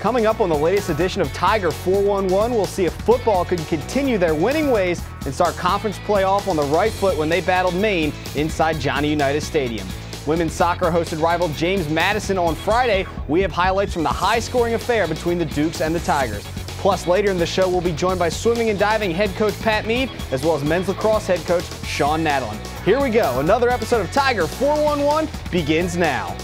Coming up on the latest edition of Tiger 411, we'll see if football can continue their winning ways and start conference play off on the right foot when they battled Maine inside Johnny Unitas Stadium. Women's soccer hosted rival James Madison on Friday. We have highlights from the high-scoring affair between the Dukes and the Tigers. Plus, later in the show, we'll be joined by swimming and diving head coach Pat Mead, as well as men's lacrosse head coach Sean Nadalin. Here we go. Another episode of Tiger 411 begins now.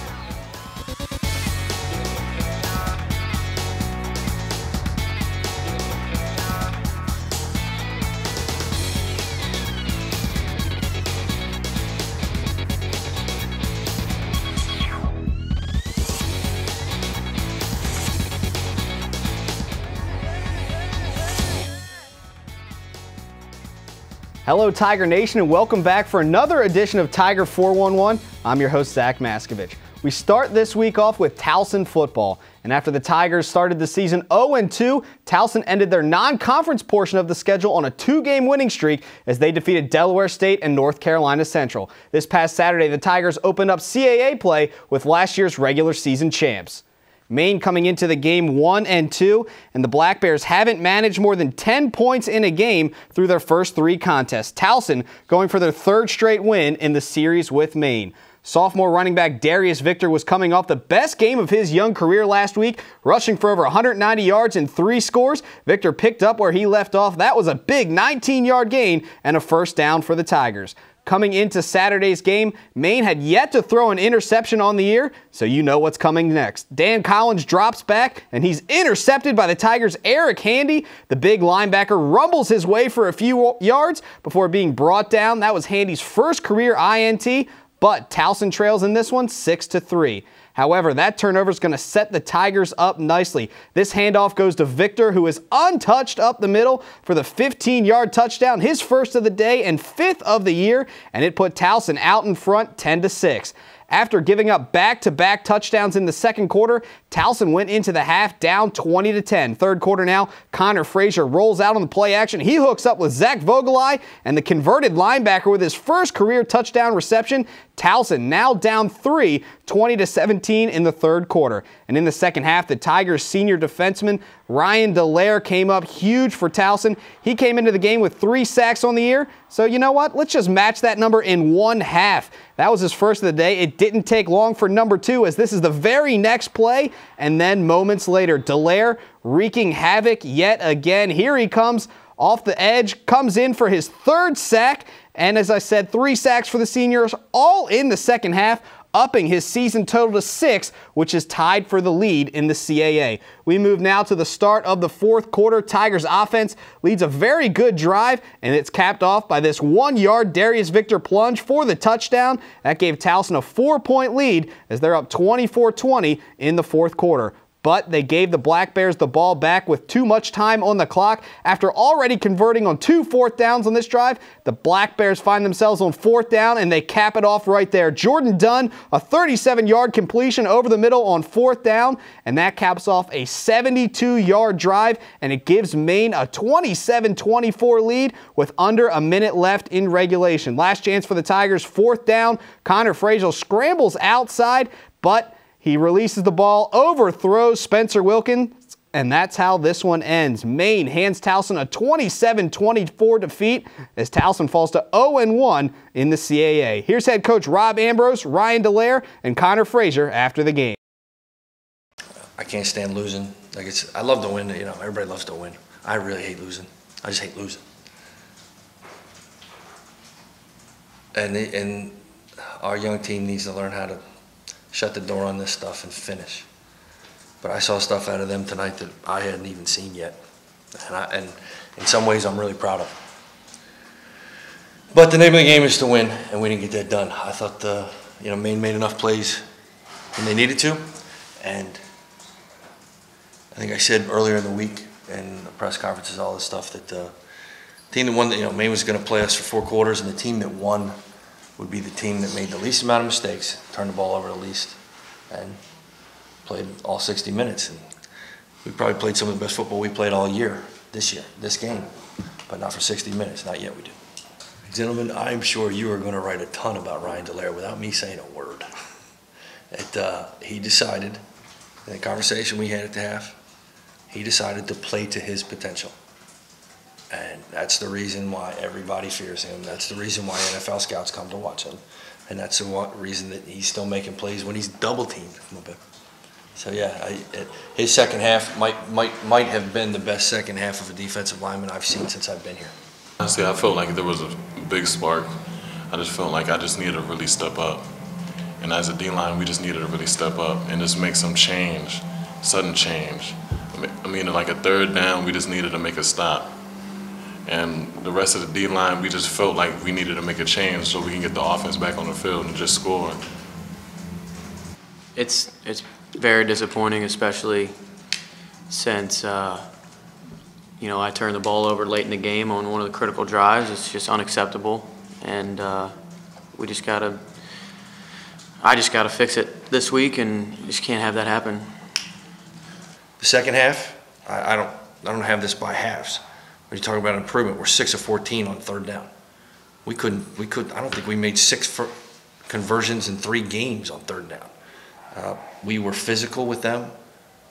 Hello, Tiger Nation, and welcome back for another edition of Tiger 411. I'm your host, Zach Maskovich. We start this week off with Towson football, and after the Tigers started the season 0-2, Towson ended their non-conference portion of the schedule on a 2-game winning streak as they defeated Delaware State and North Carolina Central. This past Saturday, the Tigers opened up CAA play with last year's regular season champs. Maine coming into the game 1-2, and the Black Bears haven't managed more than 10 points in a game through their first 3 contests. Towson going for their 3rd straight win in the series with Maine. Sophomore running back Darius Victor was coming off the best game of his young career last week, rushing for over 190 yards and 3 scores. Victor picked up where he left off. That was a big 19-yard gain and a first down for the Tigers. Coming into Saturday's game, Maine had yet to throw an interception on the year, so you know what's coming next. Dan Collins drops back, and he's intercepted by the Tigers' Eric Handy. The big linebacker rumbles his way for a few yards before being brought down. That was Handy's first career INT, but Towson trails in this one 6-3. However, that turnover is going to set the Tigers up nicely. This handoff goes to Victor, who is untouched up the middle for the 15-yard touchdown, his first of the day and 5th of the year, and it put Towson out in front 10-6. After giving up back-to-back touchdowns in the second quarter, Towson went into the half down 20-10. Third quarter now, Connor Frazier rolls out on the play action. He hooks up with Zach Vogelai, and the converted linebacker with his first career touchdown reception. Towson now down 3, 20-17 in the third quarter. And in the second half, the Tigers' senior defenseman Ryan Dallaire came up huge for Towson. He came into the game with 3 sacks on the year. So you know what? Let's just match that number in 1 half. That was his first of the day. It didn't take long for number 2, as this is the very next play. And then moments later, Dallaire wreaking havoc yet again. Here he comes off the edge, comes in for his 3rd sack. And as I said, 3 sacks for the seniors, all in the second half, upping his season total to 6, which is tied for the lead in the CAA. We move now to the start of the fourth quarter. Tigers offense leads a very good drive, and it's capped off by this 1-yard Darius Victor plunge for the touchdown. That gave Towson a 4-point lead as they're up 24-20 in the fourth quarter. But they gave the Black Bears the ball back with too much time on the clock. After already converting on 2 fourth downs on this drive, the Black Bears find themselves on 4th down, and they cap it off right there. Jordan Dunn, a 37-yard completion over the middle on 4th down, and that caps off a 72-yard drive, and it gives Maine a 27-24 lead with under a minute left in regulation. Last chance for the Tigers, 4th down. Connor Frazier scrambles outside, but he releases the ball, overthrows Spencer Wilkins, and that's how this one ends. Maine hands Towson a 27-24 defeat as Towson falls to 0-1 in the CAA. Here's head coach Rob Ambrose, Ryan Dallaire, and Connor Frazier after the game. I can't stand losing. I love to win. You know, everybody loves to win. I really hate losing. I just hate losing. And our young team needs to learn how to shut the door on this stuff and finish. But I saw stuff out of them tonight that I hadn't even seen yet. And in some ways, I'm really proud of. But the name of the game is to win, and we didn't get that done. I thought Maine made enough plays when they needed to. And I think I said earlier in the week in the press conferences, all this stuff, that the team that won, Maine was going to play us for 4 quarters, and the team that won would be the team that made the least amount of mistakes, turned the ball over the least, and played all 60 minutes. And we probably played some of the best football we played all year, this game, but not for 60 minutes, not yet we do. Gentlemen, I'm sure you are going to write a ton about Ryan Dallaire without me saying a word. He decided in the conversation we had at the half He decided to play to his potential. And that's the reason why everybody fears him. That's the reason why NFL scouts come to watch him. And that's the reason that he's still making plays when he's double teamed from a bit. So yeah, his second half might have been the best second half of a defensive lineman I've seen since I've been here. Honestly, I felt like there was a big spark. I just felt like I just needed to really step up. And as a D-line, we just needed to really step up and just make some change, sudden change. I mean, like a third down, we just needed to make a stop. And the rest of the D-line, we just felt like we needed to make a change so we can get the offense back on the field and just score. It's very disappointing, especially since you know, I turned the ball over late in the game on one of the critical drives. It's just unacceptable, and I just gotta fix it this week, and just can't have that happen. The second half, I don't have this by halves. When you talk about improvement, we're 6 of 14 on third down. I don't think we made 6 conversions in 3 games on third down. We were physical with them.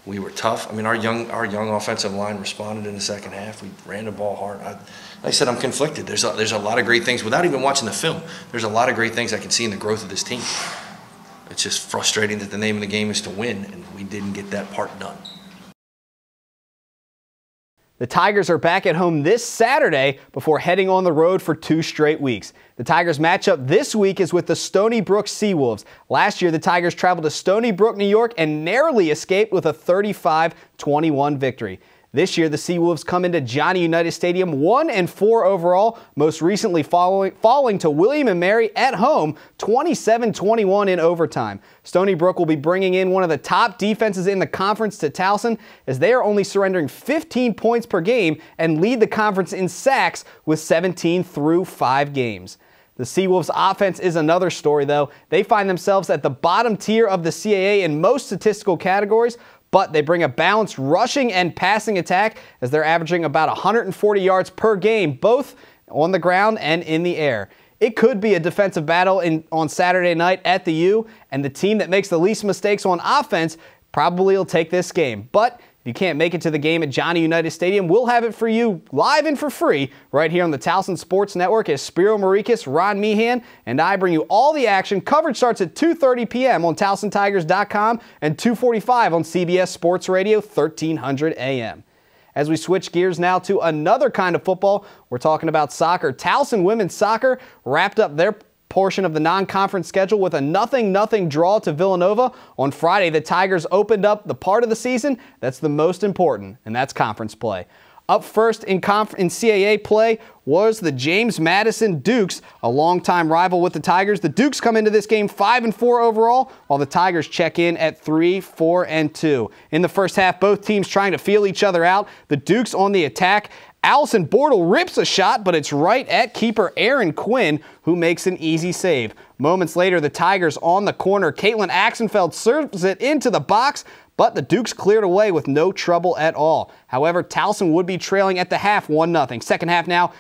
We were tough. I mean, our young offensive line responded in the second half. We ran the ball hard. Like I said, I'm conflicted. There's a lot of great things. Without even watching the film, there's a lot of great things I can see in the growth of this team. It's just frustrating that the name of the game is to win, and we didn't get that part done. The Tigers are back at home this Saturday before heading on the road for 2 straight weeks. The Tigers matchup this week is with the Stony Brook Seawolves. Last year, the Tigers traveled to Stony Brook, New York, and narrowly escaped with a 35-21 victory. This year, the Seawolves come into Johnny Unitas Stadium 1-4 overall, most recently falling to William & Mary at home 27-21 in overtime. Stony Brook will be bringing in one of the top defenses in the conference to Towson, as they are only surrendering 15 points per game and lead the conference in sacks with 17 through 5 games. The Seawolves offense is another story, though. They find themselves at the bottom tier of the CAA in most statistical categories, but they bring a balanced rushing and passing attack as they're averaging about 140 yards per game, both on the ground and in the air. It could be a defensive battle on Saturday night at the U, and the team that makes the least mistakes on offense probably will take this game. But if you can't make it to the game at Johnny Unitas Stadium, we'll have it for you live and for free right here on the Towson Sports Network as Spiro Marikis, Ron Meehan, and I bring you all the action. Coverage starts at 2:30 p.m. on TowsonTigers.com and 2:45 on CBS Sports Radio 1300 a.m. As we switch gears now to another kind of football, we're talking about soccer. Towson women's soccer wrapped up their portion of the non-conference schedule with a 0-0 draw to Villanova. On Friday, the Tigers opened up the part of the season that's the most important, and that's conference play. Up first in CAA play was the James Madison Dukes, a longtime rival with the Tigers. The Dukes come into this game 5-4 overall, while the Tigers check in at 3-4-2. In the first half, both teams trying to feel each other out. The Dukes on the attack. Allison Bortle rips a shot, but it's right at keeper Aaron Quinn, who makes an easy save. Moments later, the Tigers on the corner. Caitlin Axenfeld serves it into the box, but the Dukes cleared away with no trouble at all. However, Towson would be trailing at the half 1-0. Second half now,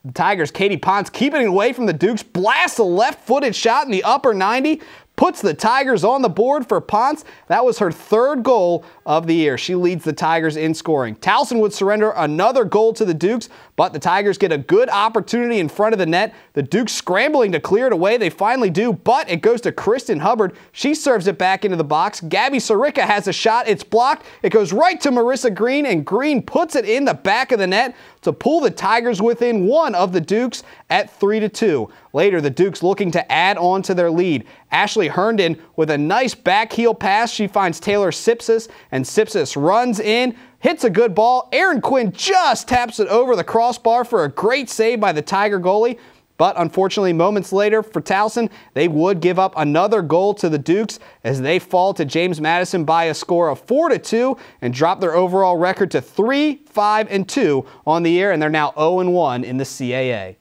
the Tigers' Katie Ponce keeping it away from the Dukes, blasts a left-footed shot in the upper 90, puts the Tigers on the board for Ponce. That was her 3rd goal of the year. She leads the Tigers in scoring. Towson would surrender another goal to the Dukes, but the Tigers get a good opportunity in front of the net. The Dukes scrambling to clear it away. They finally do, but it goes to Kristen Hubbard. She serves it back into the box. Gabby Sirica has a shot. It's blocked. It goes right to Marissa Green, and Green puts it in the back of the net to pull the Tigers within 1 of the Dukes at 3-2. Later, the Dukes looking to add on to their lead. Ashley Herndon with a nice back heel pass. She finds Taylor Sipsis, and Sipsis runs in, hits a good ball. Aaron Quinn just taps it over the crossbar for a great save by the Tiger goalie. But unfortunately, moments later for Towson, they would give up another goal to the Dukes as they fall to James Madison by a score of 4-2 and drop their overall record to 3-5-2 on the year, and they're now 0-1 in the CAA.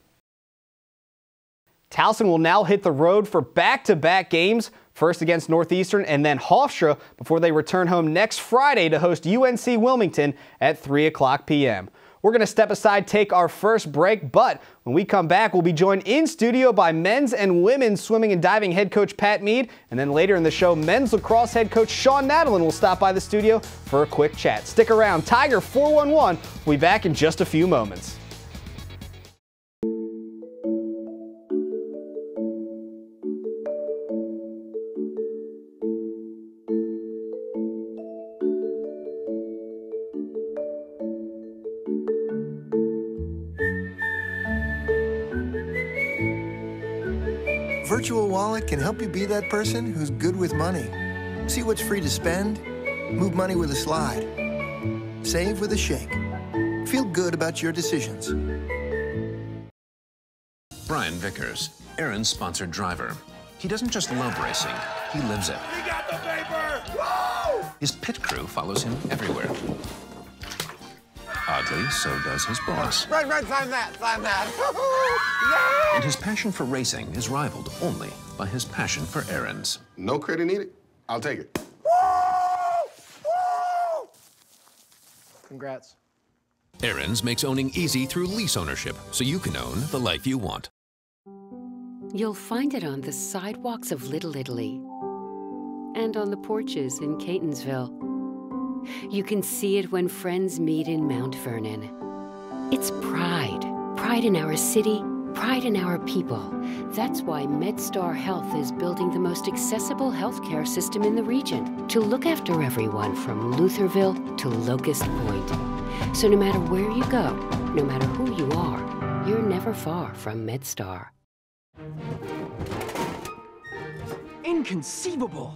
Towson will now hit the road for back-to-back games, first against Northeastern and then Hofstra, before they return home next Friday to host UNC Wilmington at 3 o'clock p.m. We're going to step aside, take our first break, but when we come back, we'll be joined in studio by men's and women's swimming and diving head coach Pat Mead, and then later in the show, men's lacrosse head coach Sean Nadalin will stop by the studio for a quick chat. Stick around. Tiger 411 will be back in just a few moments. Virtual Wallet can help you be that person who's good with money. See what's free to spend, move money with a slide, save with a shake. Feel good about your decisions. Brian Vickers, Aaron's sponsored driver. He doesn't just love racing, he lives it. We got the paper! Woo! His pit crew follows him everywhere. Oddly, so does his boss. Right, sign that. And his passion for racing is rivaled only by his passion for errands. No credit needed. I'll take it. Woo! Congrats. Aaron's makes owning easy through lease ownership, so you can own the life you want. You'll find it on the sidewalks of Little Italy and on the porches in Catonsville. You can see it when friends meet in Mount Vernon. It's pride. Pride in our city, pride in our people. That's why MedStar Health is building the most accessible healthcare system in the region to look after everyone from Lutherville to Locust Point. So no matter where you go, no matter who you are, you're never far from MedStar. Inconceivable!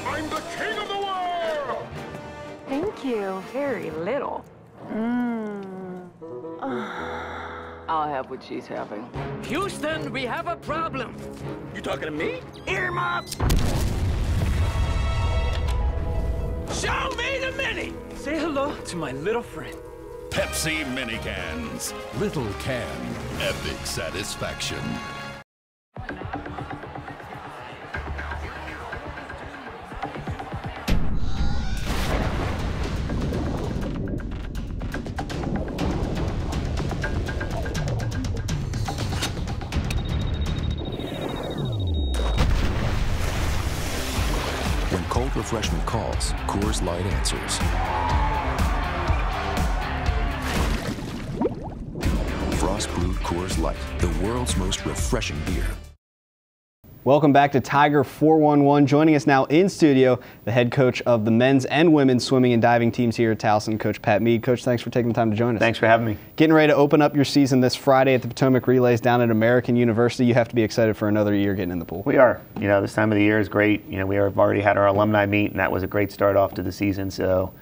I'm the king of the world! Thank you. Very little. I'll have what she's having. Houston, we have a problem. You talking to me? Earmuffs! Show me the mini! Say hello to my little friend. Pepsi mini cans. Little can. Epic satisfaction. When cold refreshment calls, Coors Light answers. Frost brewed Coors Light, the world's most refreshing beer. Welcome back to Tiger 411. Joining us now in studio, the head coach of the men's and women's swimming and diving teams here at Towson, Coach Pat Mead. Coach, thanks for taking the time to join us. Thanks for having me. Getting ready to open up your season this Friday at the Potomac Relays down at American University. You have to be excited for another year getting in the pool. We are. You know, this time of the year is great. You know, we have already had our alumni meet, and that was a great start off to the season. So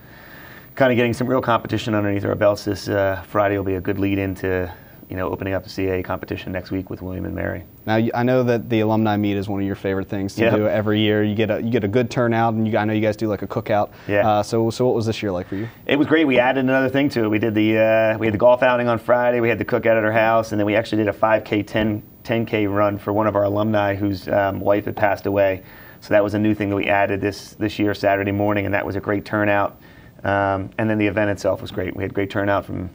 kind of getting some real competition underneath our belts this Friday will be a good lead into, you know, opening up the CAA competition next week with William and Mary. Now, I know that the alumni meet is one of your favorite things to do every year. You get a good turnout, and I know you guys do like a cookout. Yeah. So what was this year like for you? It was great. We added another thing to it. We did we had the golf outing on Friday. We had the cookout at our house, and then we actually did a 5K, 10K run for one of our alumni whose wife had passed away. So that was a new thing that we added this year, Saturday morning, and that was a great turnout. And then the event itself was great. We had great turnout from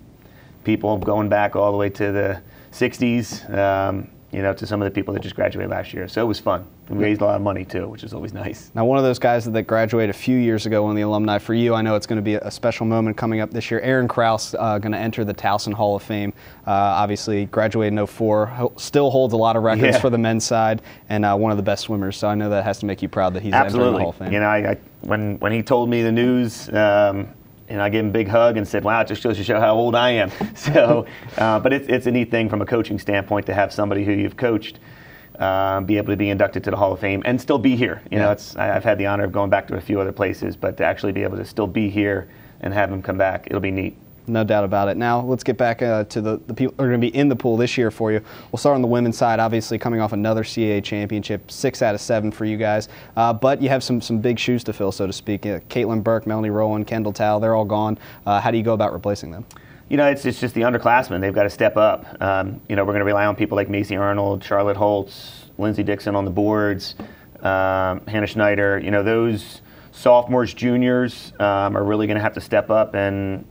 people going back all the way to the 60s, you know, to some of the people that just graduated last year. So it was fun. We raised a lot of money too, which is always nice. Now, one of those guys that graduated a few years ago, one of the alumni for you, I know it's going to be a special moment coming up this year. Aaron Kraus going to enter the Towson Hall of Fame. Obviously, graduated in 04, still holds a lot of records for the men's side, and one of the best swimmers. So I know that has to make you proud that he's entering the Hall of Fame. You know, when he told me the news, and I gave him a big hug and said, wow, it just goes to show how old I am. So, but it's a neat thing from a coaching standpoint to have somebody who you've coached be able to be inducted to the Hall of Fame and still be here. You know, I've had the honor of going back to a few other places, but to actually be able to still be here and have him come back, it'll be neat. No doubt about it. Now, let's get back to the people who are going to be in the pool this year for you. We'll start on the women's side, obviously coming off another CAA championship, 6 out of 7 for you guys. But you have some big shoes to fill, so to speak. Caitlin Burke, Melanie Rowan, Kendall Tao, they're all gone. How do you go about replacing them? You know, it's just the underclassmen. They've got to step up. You know, we're going to rely on people like Macy Arnold, Charlotte Holtz, Lindsay Dixon on the boards, Hannah Schneider. You know, those sophomores, juniors are really going to have to step up and,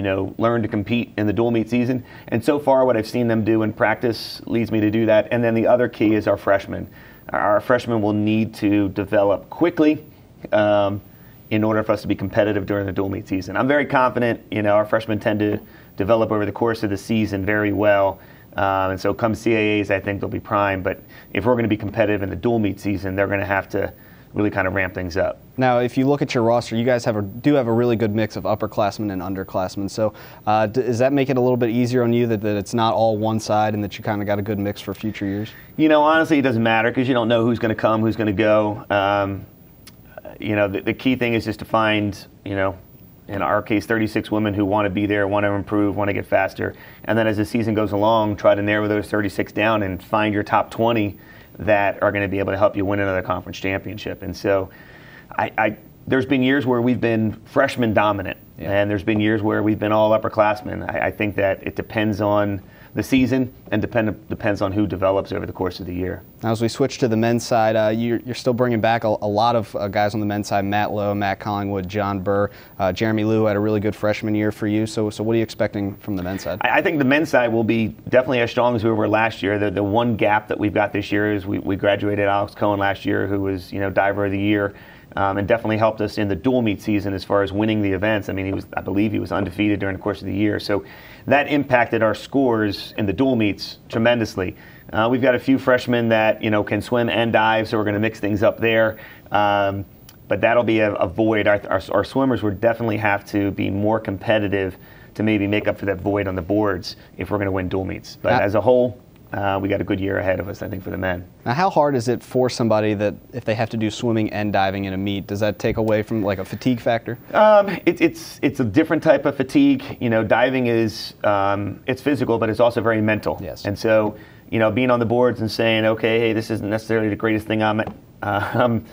learn to compete in the dual meet season. And so far, what I've seen them do in practice leads me to do that. And then the other key is our freshmen. Our freshmen will need to develop quickly in order for us to be competitive during the dual meet season. I'm very confident, our freshmen tend to develop over the course of the season very well. And so come CAAs, I think they'll be prime. But if we're going to be competitive in the dual meet season, they're going to have to really kind of ramp things up. Now, if you look at your roster, you guys do have a really good mix of upperclassmen and underclassmen. So does that make it a little bit easier on you that it's not all one side and that you kind of got a good mix for future years? Honestly, it doesn't matter because you don't know who's going to come, who's going to go. The key thing is just to find, in our case, 36 women who want to be there, want to improve, want to get faster. And then as the season goes along, try to narrow those 36 down and find your top 20 that are going to be able to help you win another conference championship. And so there's been years where we've been freshman dominant, and there's been years where we've been all upperclassmen. I think that it depends on the season and depends on who develops over the course of the year. Now, as we switch to the men's side, you're still bringing back a lot of guys on the men's side. Matt Lowe, Matt Collingwood, John Burr, Jeremy Liu had a really good freshman year for you. So what are you expecting from the men's side? I think the men's side will be definitely as strong as we were last year. The one gap that we've got this year is we graduated Alex Cohen last year, who was diver of the year. And definitely helped us in the dual meet season as far as winning the events. I mean, I believe he was undefeated during the course of the year. So that impacted our scores in the dual meets tremendously. We've got a few freshmen that, can swim and dive, so we're going to mix things up there. But that'll be a void. Our swimmers would definitely have to be more competitive to maybe make up for that void on the boards if we're going to win dual meets. But as a whole, we got a good year ahead of us, I think, for the men. Now, how hard is it for somebody that if they have to do swimming and diving in a meet, does that take away from like a fatigue factor? It's a different type of fatigue. Diving is it's physical, but it's also very mental. Yes. And so, being on the boards and saying, okay, hey, this isn't necessarily the greatest thing I'm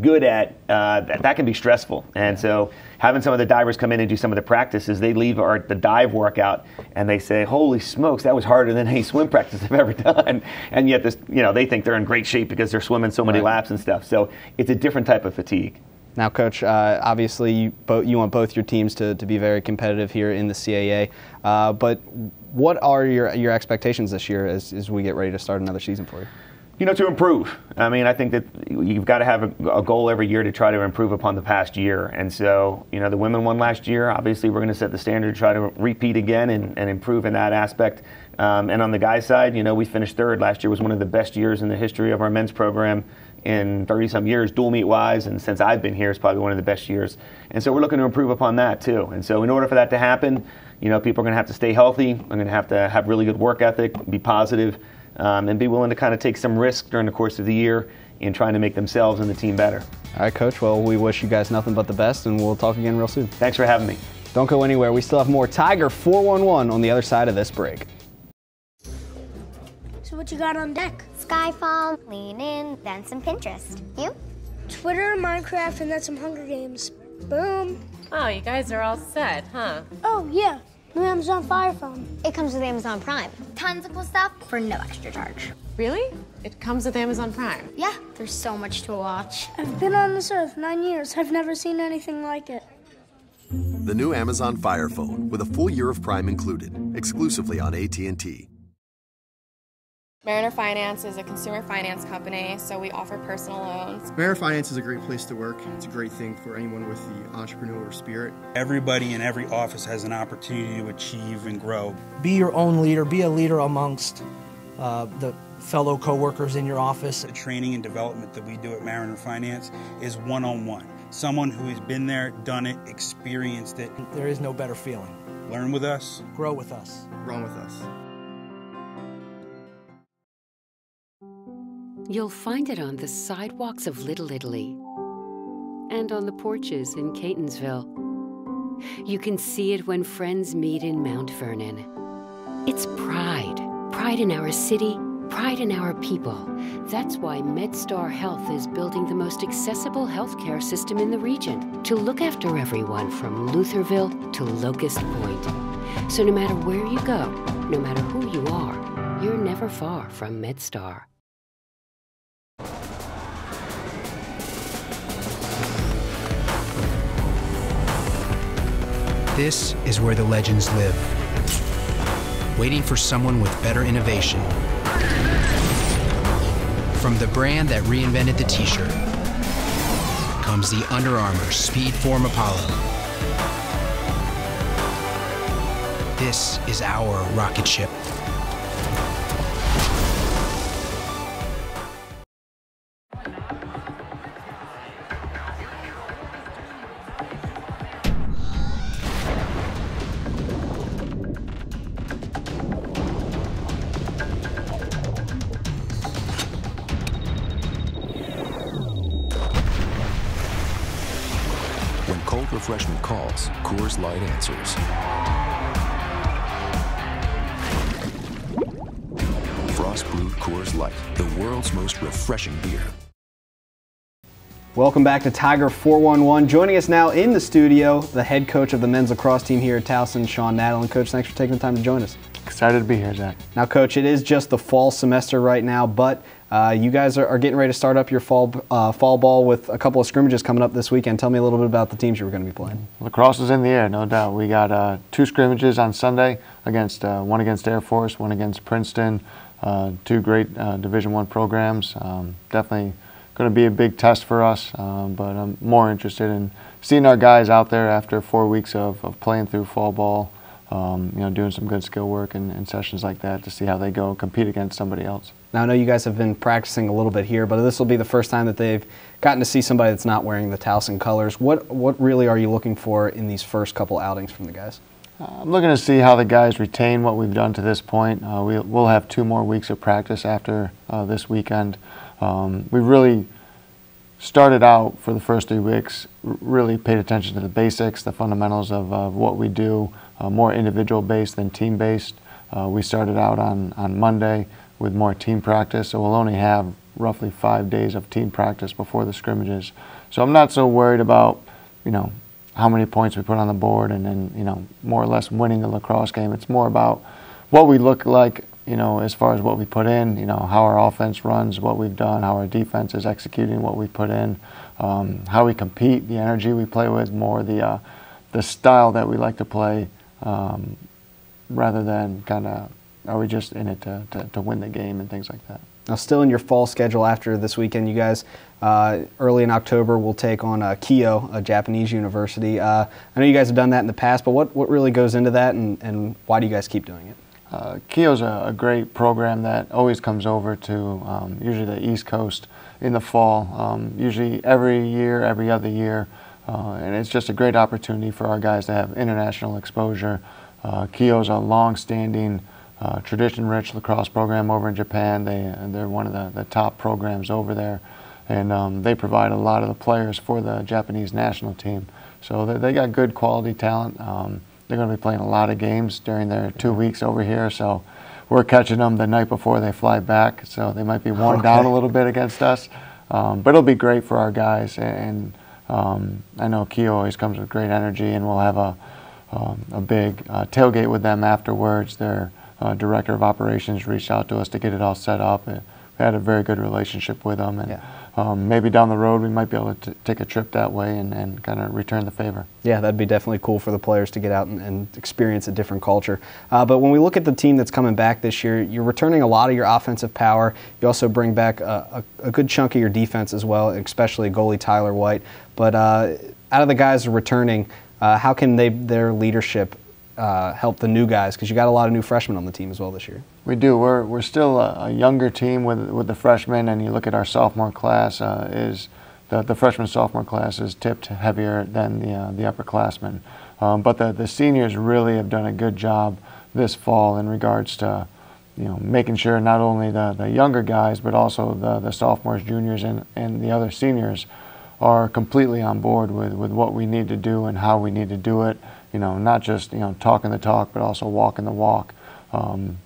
good at, that can be stressful. And so having some of the divers come in and do some of the practices, they leave the dive workout and they say, holy smokes, that was harder than any swim practice I've ever done. And yet they think they're in great shape because they're swimming so many laps and stuff. So it's a different type of fatigue. Now, Coach, obviously you want both your teams to be very competitive here in the CAA. But what are your expectations this year as we get ready to start another season for you? To improve. I mean, I think that you've got to have a goal every year to try to improve upon the past year. And so, the women won last year. Obviously, we're going to set the standard, try to repeat again and improve in that aspect. And on the guys' side, we finished third. Last year was one of the best years in the history of our men's program in 30-some years, dual meet-wise. And since I've been here, it's probably one of the best years. And so we're looking to improve upon that, too. And so in order for that to happen, people are going to have to stay healthy. We're going to have really good work ethic, be positive. And be willing to kind of take some risk during the course of the year in trying to make themselves and the team better. All right, Coach. Well, we wish you guys nothing but the best, and we'll talk again real soon. Thanks for having me. Don't go anywhere. We still have more Tiger 411 on the other side of this break. So what you got on deck? Skyfall, Lean In, then some Pinterest. You? Twitter, Minecraft, and then some Hunger Games. Boom. Oh, you guys are all set, huh? Oh, yeah. New Amazon Fire Phone. It comes with Amazon Prime. Tons of cool stuff for no extra charge. Really? It comes with Amazon Prime? Yeah, there's so much to watch. I've been on this earth 9 years. I've never seen anything like it. The new Amazon Fire Phone with a full year of Prime included, exclusively on AT&T. Mariner Finance is a consumer finance company, so we offer personal loans. Mariner Finance is a great place to work. It's a great thing for anyone with the entrepreneurial spirit. Everybody in every office has an opportunity to achieve and grow. Be your own leader. Be a leader amongst the fellow coworkers in your office. The training and development that we do at Mariner Finance is one-on-one. Someone who has been there, done it, experienced it. There is no better feeling. Learn with us. Grow with us. Run with us. You'll find it on the sidewalks of Little Italy and on the porches in Catonsville. You can see it when friends meet in Mount Vernon. It's pride. Pride in our city, pride in our people. That's why MedStar Health is building the most accessible healthcare system in the region to look after everyone from Lutherville to Locust Point. So no matter where you go, no matter who you are, you're never far from MedStar. This is where the legends live, waiting for someone with better innovation. From the brand that reinvented the t-shirt comes the Under Armour Speedform Apollo. This is our rocket ship. When cold refreshment calls, Coors Light answers. Frost brewed Coors Light, the world's most refreshing beer. Welcome back to Tiger 411. Joining us now in the studio, the head coach of the men's lacrosse team here at Towson, Sean Nadel. And Coach, thanks for taking the time to join us. Excited to be here, Zach. Now, Coach, it is just the fall semester right now, but you guys are getting ready to start up your fall ball with a couple of scrimmages coming up this weekend. Tell me a little bit about the teams you were going to be playing. Lacrosse is in the air, no doubt. We got 2 scrimmages on Sunday, one against Air Force, one against Princeton. 2 great Division I programs. Definitely going to be a big test for us, but I'm more interested in seeing our guys out there after 4 weeks of playing through fall ball, doing some good skill work and sessions like that to see how they go compete against somebody else. Now, I know you guys have been practicing a little bit here, but this will be the first time that they've gotten to see somebody that's not wearing the Towson colors. What really are you looking for in these first couple outings from the guys? I'm looking to see how the guys retain what we've done to this point. We'll have 2 more weeks of practice after this weekend. We really started out for the first 3 weeks, really paid attention to the basics, the fundamentals of what we do, more individual based than team based. We started out on Monday with more team practice, so we'll only have roughly 5 days of team practice before the scrimmages. So I'm not so worried about, how many points we put on the board and then, more or less winning the lacrosse game. It's more about what we look like, as far as what we put in, how our offense runs, what we've done, how our defense is executing what we put in, how we compete, the energy we play with, more the style that we like to play, rather than kind of, are we just in it to win the game and things like that. Now, still in your fall schedule after this weekend, you guys early in October will take on Keio, a Japanese university. I know you guys have done that in the past, but what really goes into that, and why do you guys keep doing it? Keio's a great program that always comes over to usually the East Coast in the fall, usually every year, every other year, and it's just a great opportunity for our guys to have international exposure. Keio's a long-standing, tradition-rich lacrosse program over in Japan. They're one of the top programs over there, and they provide a lot of the players for the Japanese national team. So they got good quality talent. They're going to be playing a lot of games during their 2 weeks over here, so we're catching them the night before they fly back, so they might be worn down a little bit against us. But it'll be great for our guys, and I know Keio always comes with great energy, and we'll have a big tailgate with them afterwards. Their director of operations reached out to us to get it all set up. We had a very good relationship with them, and maybe down the road we might be able to take a trip that way and kind of return the favor. Yeah, that'd be definitely cool for the players to get out and experience a different culture. But when we look at the team that's coming back this year, you're returning a lot of your offensive power. You also bring back a good chunk of your defense as well, especially goalie Tyler White. But out of the guys returning, how can their leadership help the new guys? Because you got a lot of new freshmen on the team as well this year. We do. We're still a younger team with the freshmen, and you look at our sophomore class. The freshman sophomore class is tipped heavier than the upperclassmen, but the seniors really have done a good job this fall in regards to making sure not only the younger guys but also the sophomores, juniors, and the other seniors are completely on board with what we need to do and how we need to do it. Not just talking the talk, but also walking the walk. And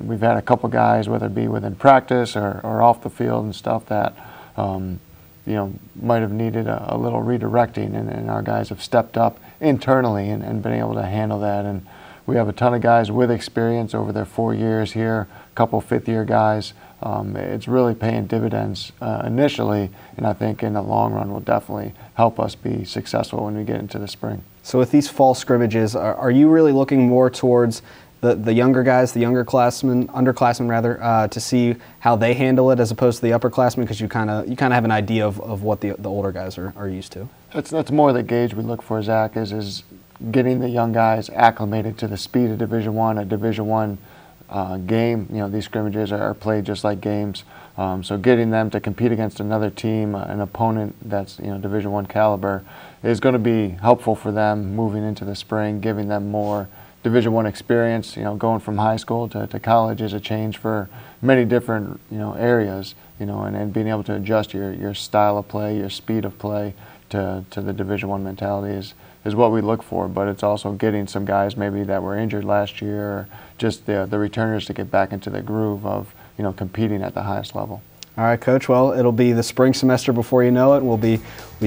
we've had a couple guys, whether it be within practice or off the field and stuff, that might have needed a little redirecting, and our guys have stepped up internally and been able to handle that. And we have a ton of guys with experience over their 4 years here, a couple fifth-year guys. It's really paying dividends initially, and I think in the long run will definitely help us be successful when we get into the spring. So with these fall scrimmages, are you really looking more towards the younger guys, the younger underclassmen rather, to see how they handle it as opposed to the upperclassmen, because you kind of have an idea of what the older guys are used to? That's more the gauge we look for, Zach, is getting the young guys acclimated to the speed of Division I, a Division I game. You know, these scrimmages are played just like games. So getting them to compete against another team, an opponent that's, you know, Division I caliber, is going to be helpful for them moving into the spring, giving them more Division I experience. You know, going from high school to college is a change for many different, you know, areas. You know, and being able to adjust your style of play, your speed of play to the Division I mentality is what we look for. But it's also getting some guys maybe that were injured last year, or just the returners to get back into the groove of, you know, competing at the highest level. All right, Coach. Well, it'll be the spring semester before you know it. We'll be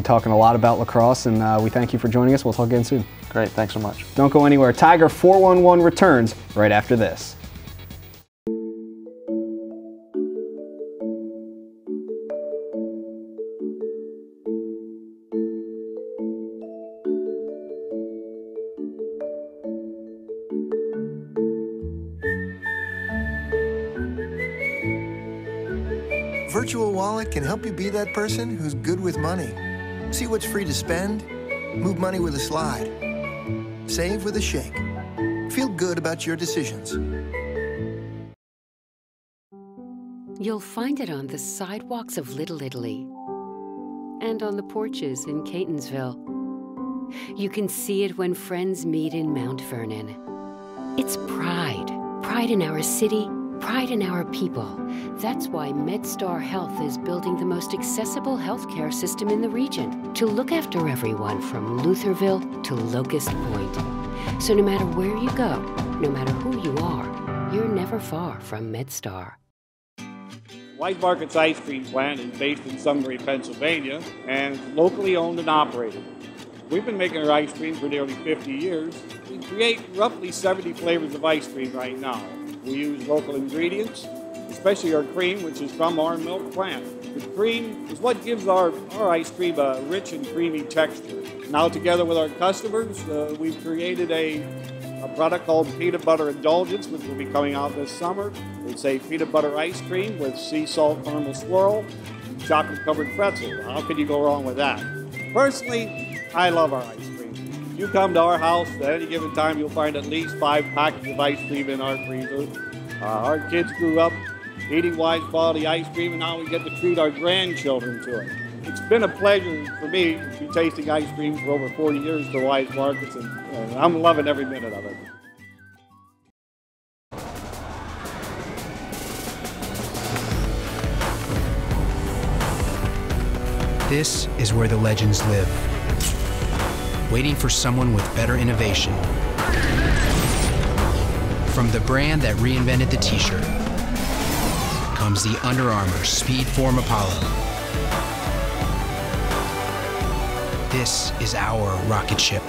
talking a lot about lacrosse, and we thank you for joining us. We'll talk again soon. Great. Thanks so much. Don't go anywhere. Tiger 411 returns right after this. Virtual Wallet can help you be that person who's good with money. See what's free to spend, move money with a slide, save with a shake. Feel good about your decisions. You'll find it on the sidewalks of Little Italy and on the porches in Catonsville. You can see it when friends meet in Mount Vernon. It's pride. Pride in our city, pride in our people. That's why MedStar Health is building the most accessible healthcare system in the region to look after everyone from Lutherville to Locust Point. So no matter where you go, no matter who you are, you're never far from MedStar. Wise Markets Ice Cream Plant is based in Sunbury, Pennsylvania, and locally owned and operated. We've been making our ice cream for nearly 50 years. We create roughly 70 flavors of ice cream right now. We use local ingredients, especially our cream, which is from our milk plant. The cream is what gives our ice cream a rich and creamy texture. Now, together with our customers, we've created a product called Peanut Butter Indulgence, which will be coming out this summer. It's a peanut butter ice cream with sea salt caramel swirl, chocolate-covered pretzel. How can you go wrong with that? Personally, I love our ice cream. If you come to our house at any given time, you'll find at least 5 packets of ice cream in our freezer. Our kids grew up eating Wise quality ice cream, and now we get to treat our grandchildren to it. It's been a pleasure for me to be tasting ice cream for over 40 years for Wise Markets, and I'm loving every minute of it. This is where the legends live, waiting for someone with better innovation. From the brand that reinvented the t-shirt comes the Under Armour Speedform Apollo. This is our rocket ship.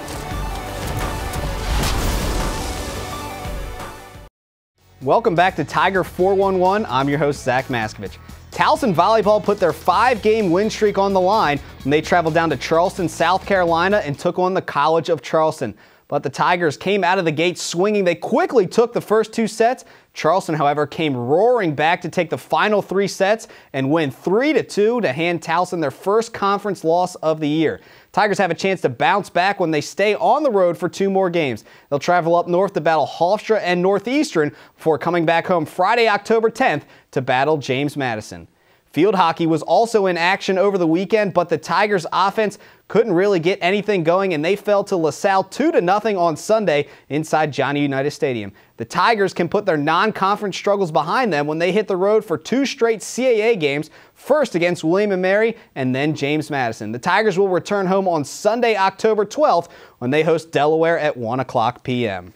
Welcome back to Tiger 411. I'm your host, Zach Maskovich. Towson Volleyball put their 5-game win streak on the line when they traveled down to Charleston, South Carolina and took on the College of Charleston. But the Tigers came out of the gate swinging. They quickly took the first 2 sets. Charleston, however, came roaring back to take the final 3 sets and win 3-2 to hand Towson their first conference loss of the year. Tigers have a chance to bounce back when they stay on the road for 2 more games. They'll travel up north to battle Hofstra and Northeastern before coming back home Friday, October 10th to battle James Madison. Field hockey was also in action over the weekend, but the Tigers' offense couldn't really get anything going, and they fell to LaSalle 2-0 on Sunday inside Johnny Unitas Stadium. The Tigers can put their non-conference struggles behind them when they hit the road for 2 straight CAA games, first against William & Mary and then James Madison. The Tigers will return home on Sunday, October 12th when they host Delaware at 1:00 p.m.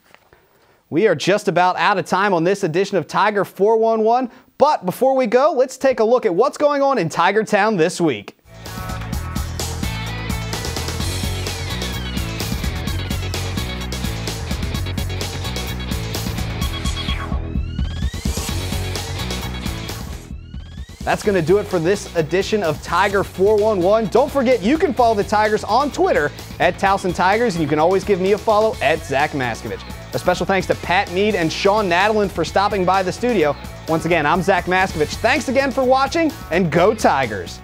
We are just about out of time on this edition of Tiger 411, but before we go, let's take a look at what's going on in Tiger Town this week. That's going to do it for this edition of Tiger 411. Don't forget, you can follow the Tigers on Twitter at Towson Tigers, and you can always give me a follow at Zach Maskovich. A special thanks to Pat Mead and Sean Nadalin for stopping by the studio. Once again, I'm Zach Maskovich. Thanks again for watching, and go Tigers!